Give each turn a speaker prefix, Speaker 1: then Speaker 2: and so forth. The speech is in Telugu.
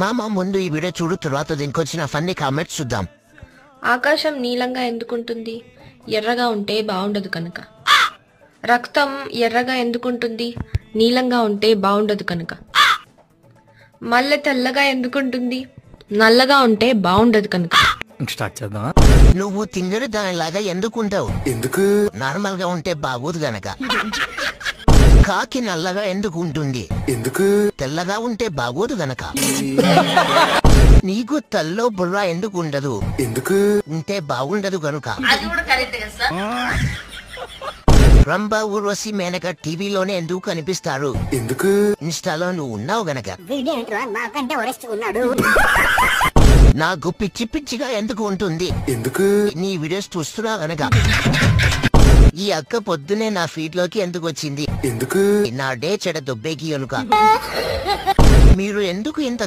Speaker 1: మామ ముందు ఈ వీడియో చూడు, తర్వాత దీనికి వచ్చిన ఫన్నీ కామెంట్స్ చూద్దాం.
Speaker 2: ఆకాశం నీలంగా ఎందుకుంటుంది? ఎర్రగా ఉంటే బాగుండదు కనుక. రక్తం ఎర్రగా ఎందుకుంటుంది? నీలంగా ఉంటే బాగుండదు కనుక. మల్లె తెల్లగా ఎందుకుంటుంది? నల్లగా ఉంటే బాగుండదు కనుక.
Speaker 3: స్టార్ట్ చేద్దాం.
Speaker 1: నువ్వు తింగరి దానిలాగా ఎందుకుంటావు? ఎందుకు? నార్మల్ గా ఉంటే బాగోదు గనక. కాకి నల్లగా ఎందుకు ఉంటుంది? ఎందుకు? తెల్లగా ఉంటే బాగోదు గనక. నీకు తల్లో బుర్ర ఎందుకు ఉండదు? ఎందుకు? ఉంటే బాగుండదు గనుక. రంభ, ఊర్వశి, మేనక టీవీలోనే ఎందుకు కనిపిస్తారు? ఎందుకు? ఇన్స్టాలో నువ్వు ఉన్నావు గనక. నాకు పిచ్చి పిచ్చిగా ఎందుకు ఉంటుంది? ఎందుకు? నీ వీడియోస్ చూస్తున్నా గనక. ఈ అక్క పొద్దునే నా ఫీడ్ లోకి ఎందుకు వచ్చింది? ఎందుకు? నా డే చెడ దుబ్బేకి కనుక. మీరు ఎందుకు ఇంత